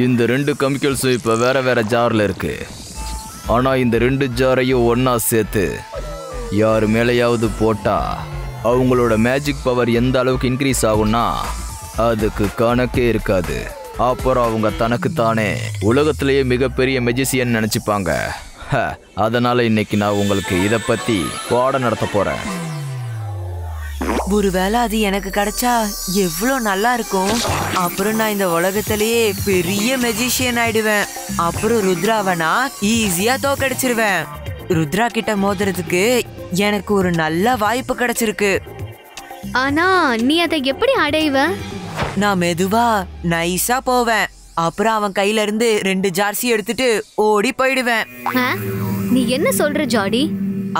இந்த 2 கெமிக்கல்ஸும் இப்போ வேற வேற ஜாரில் இருக்கு. ஆனால் இந்த 2 ஜாரையும் ஒன்றா சேர்த்து யார் மேலேயாவது போட்டா அவங்களோட மேஜிக் பவர் எந்த அளவுக்கு இன்க்ரீஸ் ஆகும்னா அதுக்கு கணக்கே இருக்காது. அப்புறம் அவங்க தனக்குத்தானே உலகத்திலேயே மிகப்பெரிய மெஜிசியன் நினச்சிப்பாங்க. அதனால இன்னைக்கு நான் உங்களுக்கு இதை பற்றி பாடம் நடத்த போகிறேன். ஒருவேளை அது எனக்கு கிடைச்சா எவ்வளோ நல்லா இருக்கும். அப்புறம் நான் இந்த உலகத்திலேயே பெரிய மெஜிஷியன் ஆயிடுவேன். அப்புறம் ருத்ராவை நான் ஈஸியா தோக்கடிச்சிருவேன். ருத்ரா கிட்ட மோதுறதுக்கு எனக்கு ஒரு நல்ல வாய்ப்பு கிடைச்சிருக்கு. ஆனா நீ அதை எப்படி அடைவ? நான் மெதுவா நைஸா போவேன். அப்புறம் அவன் கையில இருந்து 2 ஜார்சி எடுத்துட்டு ஓடி போயிடுவேன். நீ என்ன சொல்ற ஜாடி?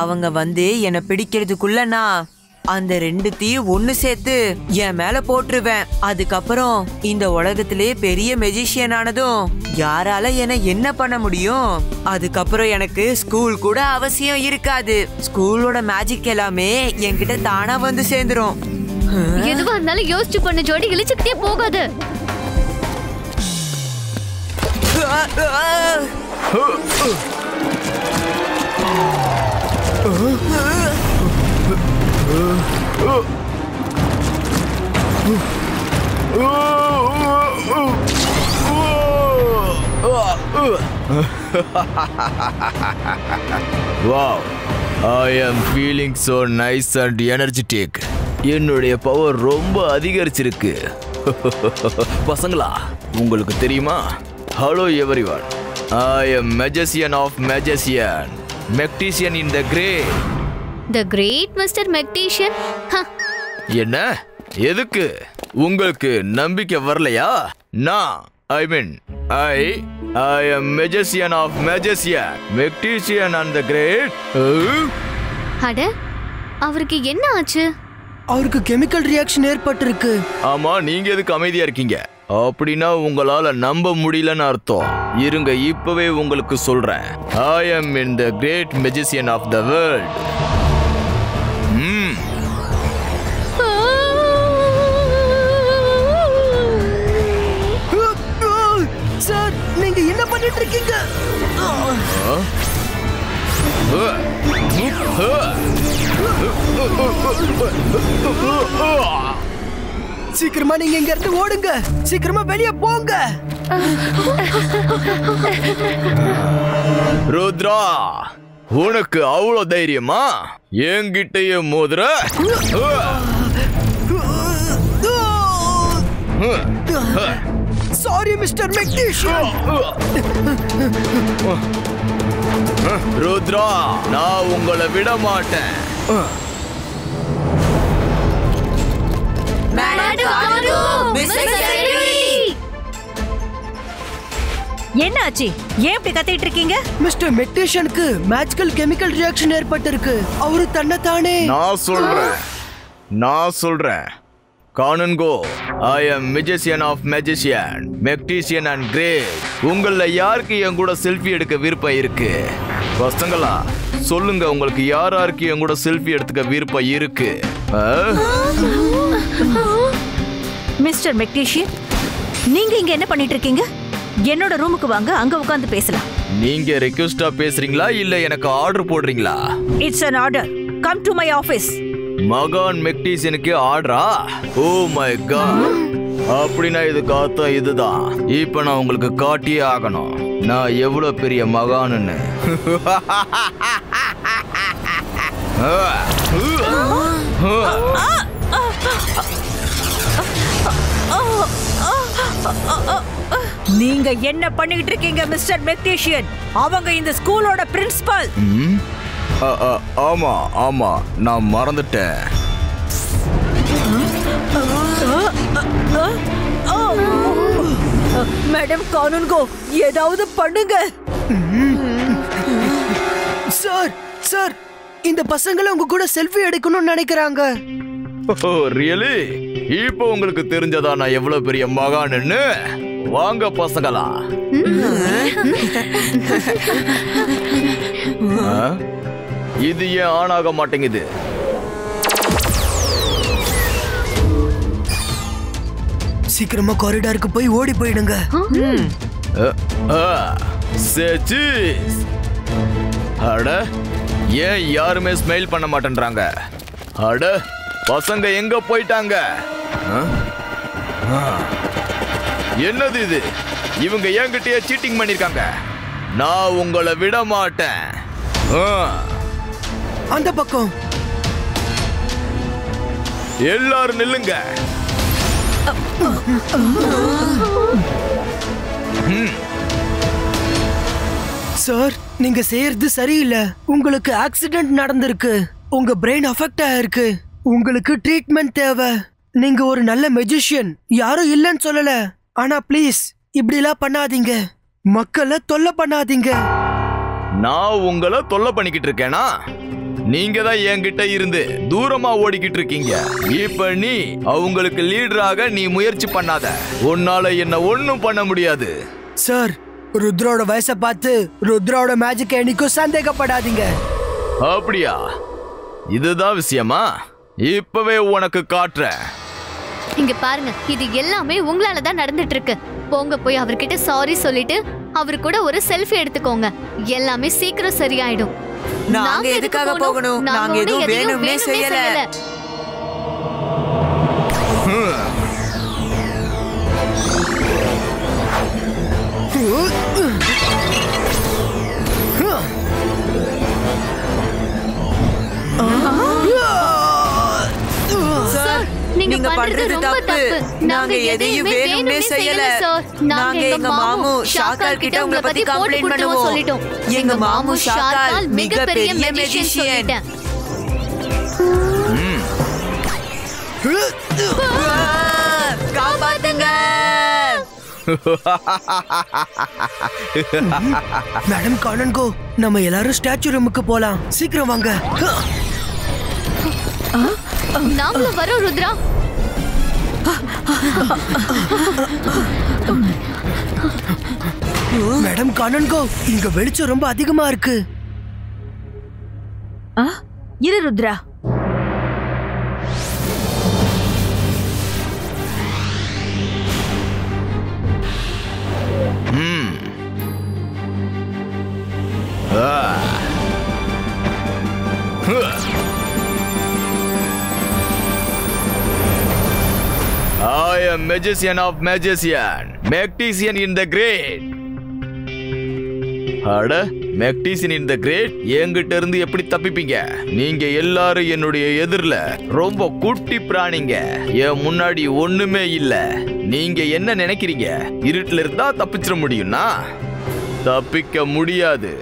அவங்க வந்து என்னை பிடிக்கிறதுக்குள்ள நான் அந்த 2த்தையும் ஒண்ணு சேர்த்து என் மேல போட்டுருவேன். அதுக்கப்புறம் இந்த உலகத்திலே பெரிய மெஜிஷியன் ஆனதும் யாரால என்ன பண்ண முடியும்? அதுக்கப்புறம் எனக்கு ஸ்கூல் கூட அவசியம் இருக்காது. ஸ்கூலோட மேஜிக் எல்லாமே என்கிட்ட தானா வந்து சேர்ந்துரும். எதுவா இருந்தாலும் யோசிச்சு பண்ண ஜோடி, இழிச்சுக்கிட்டே போகாது. Wow, I am feeling so nice and energetic. என்னுடைய பவர் ரொம்ப அதிகரிச்சிருக்கு. பசங்களா, உங்களுக்கு தெரியுமா? Hello everyone. I am magician of magician. Magician in the great. The great Mr. Magician. என்ன? எதுக்கு? உங்களுக்கு நம்பிக்கை வரலையா? நான் I am magician of magician. Magician and the great. அட, அவருக்கு என்ன ஆச்சு? அவருக்கு கெமிக்கல் ரியாக்ஷன் ஏற்பட்டிருக்கு. ஆமா, நீங்க எதுக்கு அமைதியா இருக்கீங்க? அப்படின்னா உங்களால நம்ப முடியலன்னு அர்த்தம். இருங்க, இப்பவே உங்களுக்கு சொல்றேன். I am in the great magician of the world. Sir, நீங்க என்ன பண்ணிட்டு இருக்கீங்க? சீக்கிரமா நீங்க இங்க இருந்து ஓடுங்க. சீக்கிரமா வெளியே போங்க. ருத்ரா, உனக்கு அவ்வளவு தைரியமா என்கிட்டயே மோதுற? Sorry mister magician. ருத்ரா, நான் உங்களை விட மாட்டேன். என்னாச்சு? ஏன் இப்படி கத்திட்டு இருக்கீங்க? மிஸ்டர் மெக்டிஷியனுக்கு மேஜிக்கல் கெமிக்கல் ரியாக்ஷன் ஏற்பட்டிருக்கு. அவரு தன்னைத்தானே நான் சொல்றேன். காணுங்கோ, I am magician of magician, magician and great. உங்கள யாருக்கு என் கூட செல்ஃபி எடுக்க விருப்பம் இருக்கு? பசங்களா, சொல்லுங்க, உங்களுக்கு யாருக்கு என் கூட செல்ஃபி எடுத்துக்க விருப்பம் இருக்கு? மிஸ்டர் மெக்டிஷியன், நீங்க இங்க என்ன பண்ணிட்டு இருக்கீங்க? என்னோட ரூமுக்கு வாங்க, அங்க உட்கார்ந்து பேசலாம். நீங்க ரெக்வெஸ்டா பேசுறீங்களா இல்ல எனக்கு ஆர்டர் போடுறீங்களா? It's an order. Come to my office. மகான் மெக்டிஷியனுக்கு ஆர்டரா? Oh my God. அப்படின்னா இதுக்கு அர்த்தம் இதுதான். இப்ப நான் உங்களுக்கு காட்டியே ஆகணும் நான் எவ்வளவு பெரிய மகான்னு. நீங்க என்ன பண்ணிட்டு இருக்கீங்க மிஸ்டர் மெக்டிஷியன்? அவங்க இந்த ஸ்கூலோட பிரின்சிபல். ஆமா, நான் மறந்துட்டேன். மேடம் கானூன்கோ, ஏதாவது பண்ணுங்க. சார், இந்த பசங்களை உங்க கூட செல்ஃபி எடுக்கணும்னு நினைக்கிறாங்க. ரியலி? இப்போ உங்களுக்கு தெரிஞ்சதா நான் எவ்வளவு பெரிய மகான்னு? வாங்க பசங்களா. இது ஏன் ஆன் ஆக சீக்கிரமா காரிடாருக்கு போய் ஓடி போயிடுங்க. அட, ஏன் யாருமே ஸ்மைல் பண்ண மாட்டேன்றாங்க? அட, பசங்க எங்க போயிட்டாங்க? என்னது இது? இவங்க என்கிட்டயே சீட்டிங் பண்ணிருக்காங்க. நான் உங்களை விட மாட்டேன். அந்த பக்கம் எல்லாரும் நில்லுங்க. சார், நீங்க செய்யறது சரியில்லை. உங்களுக்கு ஆக்சிடென்ட் நடந்திருக்கு. உங்க பிரெயின் அஃபெக்ட் ஆயிருக்கு. உங்களுக்கு ட்ரீட்மெண்ட் தேவை. நீங்க ஒரு நல்ல மெஜிஷியன், யாரும் இல்லைன்னு சொல்லல. ஆனா ப்ளீஸ் இப்படிலாம் பண்ணாதீங்க. மக்களை தொல்லை பண்ணாதீங்க. நான் உங்களை தொல்லை பண்ணிக்கிட்டு இருக்கேனா? நீங்க தான் என்கிட்ட இருந்து தூரமா ஓடிக்கிட்டு இருக்கீங்க. இப்ப நீ அவங்களுக்கு லீடராக நீ முயற்சி பண்ணாத. உன்னால என்ன ஒண்ணும் பண்ண முடியாது. சார், ருத்ரோட வயசை பார்த்து ருத்ரோட மேஜிக் என்னைக்கும் சந்தேகப்படாதீங்க. அப்படியா? இதுதான் விஷயமா? இப்பவே உனக்கு காட்டுறேன். இங்க பாருங்க, இது எல்லாமே உங்களால தான் நடந்துட்டு இருக்கு. போங்க, போய் அவர்கிட்ட சாரி சொல்லிட்டு அவரு கூட ஒரு செல்ஃபி எடுத்துக்கோங்க. எல்லாமே சீக்கிரம் சரியாயிடும். நாங்க எதுக்காக போகணும்? நாங்க எதுவும் வேணும்னே செய்யல. நீங்க பண்றது தப்பு. நாங்க எதையும் வேணும்னே செய்யல. நாங்க எங்க மாமு ஷாக்கால் கிட்ட உங்களை பத்தி கம்ப்ளைண்ட் பண்ணுவோம். எங்க மாமு ஷாக்கால் மிகப்பெரிய மேஜிஷியன். காப்பாத்துங்க. மேடம் கானன்கோ, நம்ம எல்லாரும் ஸ்டாச்சு ரூமுக்கு போலாம். சீக்கிரம் வாங்க. நாமளும் வரோம் ருத்ரா. மேடம் கானன்கோ, இங்க வெளிச்சம் ரொம்ப அதிகமா இருக்கு. இரு Rudra. I am magician of magician, Magtician in the Great. அட, Magtician in the Great, என்கிட்ட இருந்து எப்படி தப்பிப்பீங்க? நீங்க எல்லாரும் என்னுடைய எதிரில ரொம்ப குட்டி பிராணிங்க. என் முன்னாடி ஒண்ணுமே இல்ல. நீங்க என்ன நினைக்கிறீங்க? இருட்டுல இருந்தா தப்பிச்சிட முடியும்னா? தப்பிக்க முடியாது.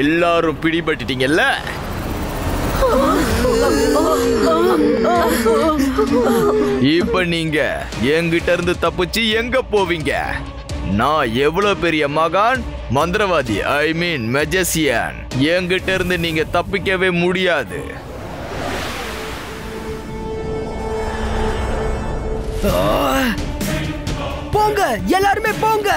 எல்லாரும் பிடிபட்டுட்டீங்கல்ல? இப்ப நீங்க என்கிட்ட இருந்து தப்பிச்சு எங்க போவீங்க? நான் எவ்வளவு பெரிய மகான் மந்திரவாதி, ஐ மீன் மெஜிஷியன். என்கிட்ட இருந்து நீங்க தப்பிக்கவே முடியாது. போங்க, எல்லாருமே போங்க.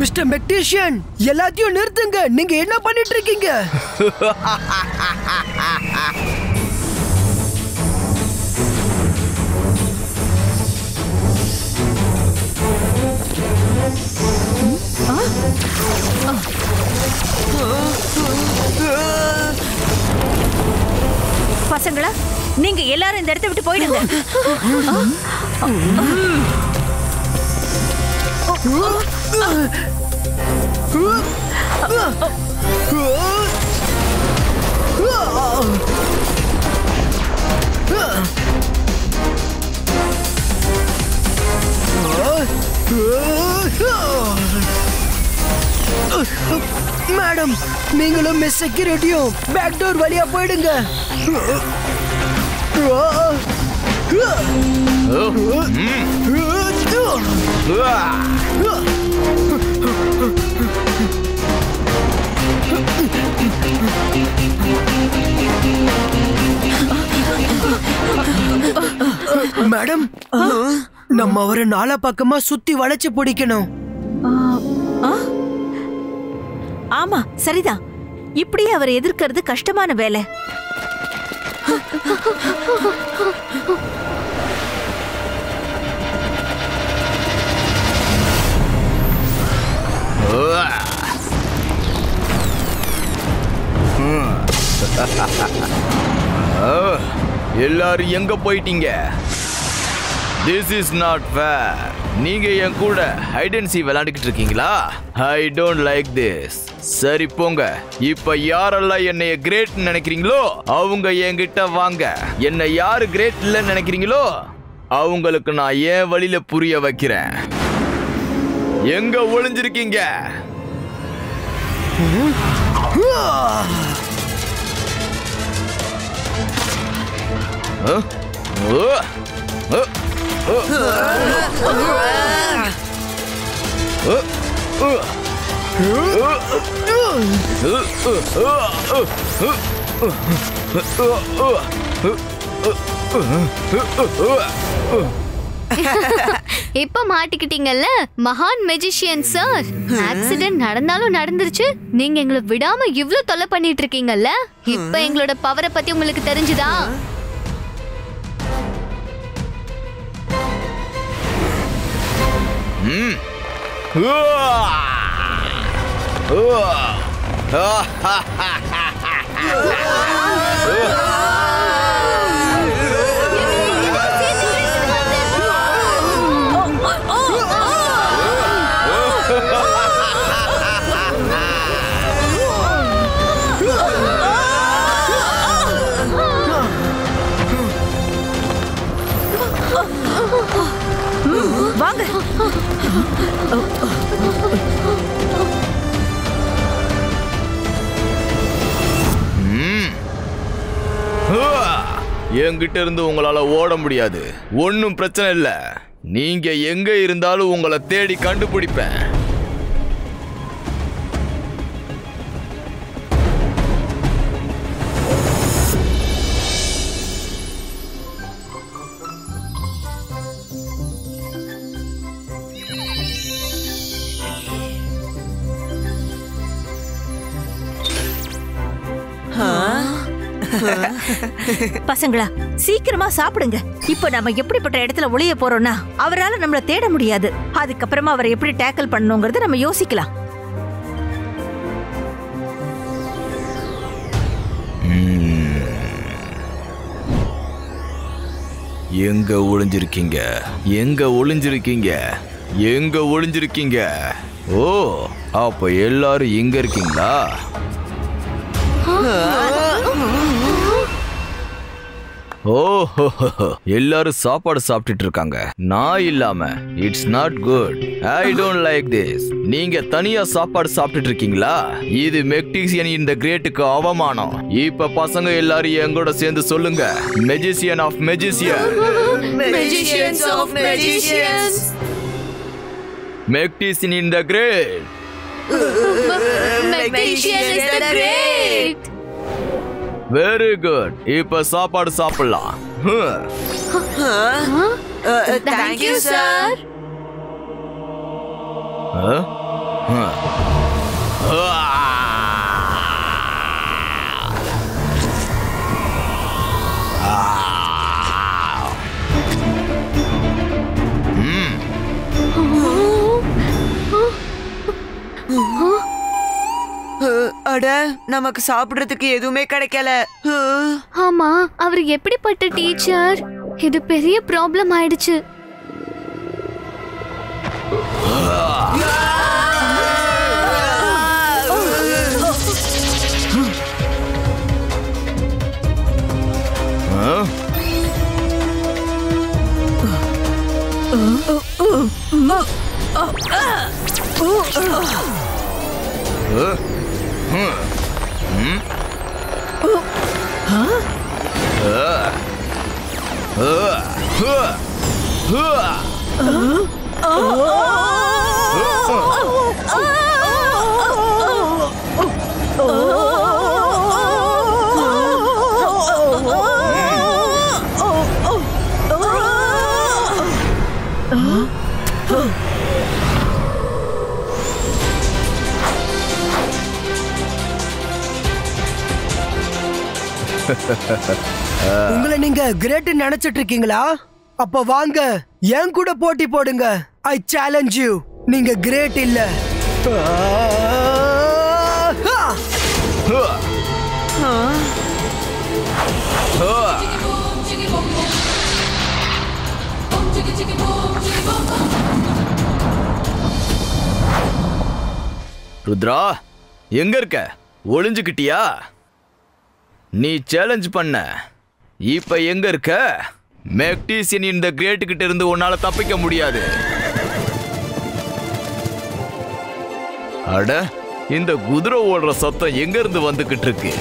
மிஸ்டர் மெக்டீஷியன், எல்லாத்தையும் நிறுத்துங்க. நீங்க என்ன பண்ணிட்டு இருக்கீங்க? பசங்களா, நீங்க எல்லாரும் இந்த இடத்தை விட்டு போயிடுங்க. மேடம், நீங்களும் மிஸ் செக்யூரிட்டியும் பேக் டோர் வழியா போயிடுங்க. மேடம், நம்ம அவரை நாலா பக்கமா சுத்தி வளைச்சு பிடிக்கணும். ஆமா, சரிதான். இப்படியே அவரை எதிர்க்கிறது கஷ்டமான வேலை. எல்லாரும் எங்க போயிட்டீங்க? This is not fair. நீங்க என் கூட ஹைட் அண்ட் சீ விளையாண்டுக்கிட்டு இருக்கீங்களா? I don't like this. சரி போங்க. இப்ப யாரெல்லாம் என்னைய கிரேட் நினைக்கிறீங்களோ அவங்க என்கிட்ட வாங்க. என்ன யாரு கிரேட் இல்லைன்னு நினைக்கிறீங்களோ அவங்களுக்கு நான் ஏன் வழியில புரிய வைக்கிறேன். எங்க ஒளிஞ்சிருக்கீங்க? இப்ப மாட்டிக்கிட்டீங்கல்ல மகான் மெஜிஷியன் சார். ஆக்சிடென்ட் நடந்தாலும் நடந்துருச்சு, நீங்க எங்களை விடாம இவ்ளோ தொல்லை பண்ணிட்டு இருக்கீங்கல்ல. இப்ப எங்களோட பவரை பத்தி உங்களுக்கு தெரிஞ்சுதா? வாங்க. என்கிட்ட இருந்து உங்களால ஓட முடியாது. ஒன்னும் பிரச்சனை இல்ல. நீங்க எங்க இருந்தாலும் உங்களை தேடி கண்டுபிடிப்பேன். பசங்களா, சீக்கிரமா சாப்பிடுங்க. இப்போ நம்ம எப்படிப்பட்ட இடத்துல ஒளிய போறோம்னா அவரால நம்மள தேட முடியாது. அதுக்கப்புறமா அவரை எப்படி டேக்கிள் பண்ணணுங்கிறத நம்ம யோசிக்கலாம். எங்க ஒளிஞ்சிருக்கீங்க? எங்க ஒளிஞ்சிருக்கீங்க? எங்க ஒளிஞ்சிருக்கீங்க? ஓ, அப்ப எல்லாரும் இங்க இருக்கீங்களா? ஓஹோ, எல்லாரும் சாப்பாடு சாப்பிட்டுட்டு இருக்காங்க, நான் இல்லாம. It's not good. I don't like this. நீங்க தனியா சாப்பாடு சாப்பிட்டுட்டு இருக்கீங்களா? இது மெக்டிஷியன் இந்த கிரேட்டுக்கு அவமானம். இப்ப பசங்க எல்லாரும் எங்கூட சேர்ந்து சொல்லுங்க, magician of magician. Magicians of magicians. Magician in the great. Magician is the great. Very good. இப்ப சாப்பாடு சாப்பிடலாம். Thank you, sir. அட நமக்கு சாப்பிடுறதுக்கு எதுவுமே கிடைக்கல. ஆமா, அவர் எப்படிப்பட்ட டீச்சர்? இது பெரிய ப்ராப்ளம் ஆயிடுச்சு. உங்களை நீங்க கிரேட் நினைச்சிட்டு இருக்கீங்களா? அப்ப வாங்க என் கூட போட்டி போடுங்க. ஐ சேலஞ்ச் யூ. நீங்க கிரேட் இல்ல. ருத்ரா, எங்க இருக்க? ஒளிஞ்சுக்கிட்டியா? நீ சேலஞ்ச் பண்ண, இப்ப எங்க இருக்க? மேக்டீசியன் இந்த கிரேட் கிட்ட இருந்து உன்னால தப்பிக்க முடியாது. அட, இந்த குதிரை ஓடுற சத்தம் எங்க இருந்து வந்துகிட்டு இருக்கு?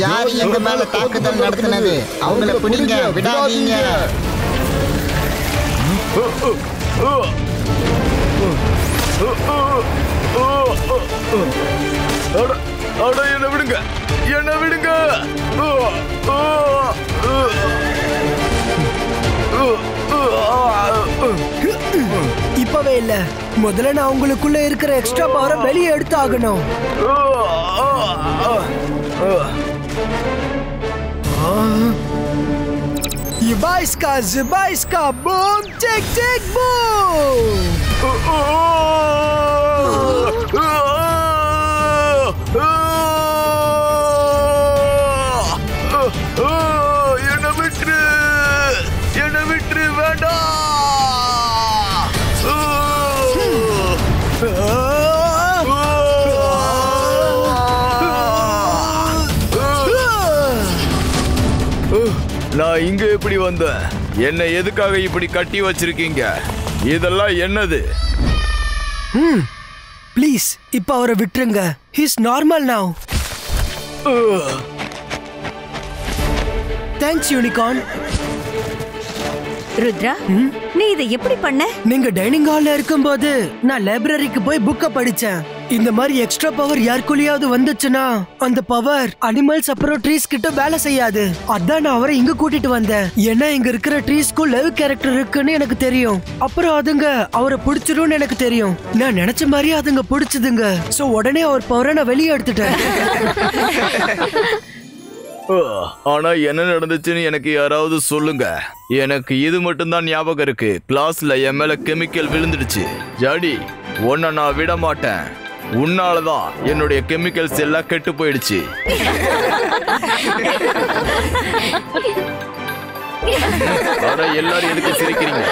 யார் எங்க மேல தாக்குதல் நடத்தினது? அவங்கள பிடிங்க, விடாதீங்க. என்ன விடுங்க, என்ன விடுங்க. இப்பவே இல்ல, முதல்ல நான் உங்களுக்குள்ள இருக்கிற எக்ஸ்ட்ரா பவரை வெளியே எடுத்து ஆகணும். Zybajska, Zybajska, boom, tick, tick, boom! என்ன விட்டுரு, என்ன விட்டுரு, வேண்டாம். நான் இங்க எப்படி வந்தேன்? என்ன எதுக்காக இப்படி கட்டி வச்சிருக்கீங்க? இதெல்லாம் என்னது? ப்ளீஸ் இப்ப அவரை விட்டுருங்க. He's normal now. Thanks unicorn. Rudra, நீ இதை எப்படி பண்ண? நீங்க டைனிங் ஹால்ல இருக்கும்போது நான் லைப்ரரிக்கு போய் புக்க படிச்சேன். இந்த மாதிரி எக்ஸ்ட்ரா பவர் யாருக்குள்ளயாவது வந்துச்சுன்னா அந்த பவர் அனிமல்ஸ் அப்புறம் ட்ரீஸ் கிட்ட வேலை செய்யாது. அதான் நான் அவரை இங்க கூட்டிட்டு வந்தேன். ஏன்னா இங்க இருக்கிற ட்ரீஸ்க்கு லைவ் கேரக்டர் இருக்குன்னு எனக்கு தெரியும். அப்புறம் அதுங்க அவரை பிடிச்சிரும்னு எனக்கு தெரியும். நான் நினைச்ச மாதிரி அதுங்க பிடிச்சதுங்க. சோ உடனே அவர் பவரை நான் வெளியே எடுத்துட்டேன். ஆனா என்ன நடந்துச்சுன்னு எனக்கு யாராவது சொல்லுங்க. எனக்கு இது மட்டும்தான் ஞாபகம் இருக்கு. கிளாஸ்ல என் மேல கெமிக்கல் விழுந்துடுச்சு. ஜாடி, உன்னை நான் விட மாட்டேன். உன்னாலதான் என்னுடைய கெமிக்கல்ஸ் எல்லாம் கெட்டு போயிடுச்சு. ஆனா எல்லாரும் எதுக்கு சிரிக்கிறீங்க?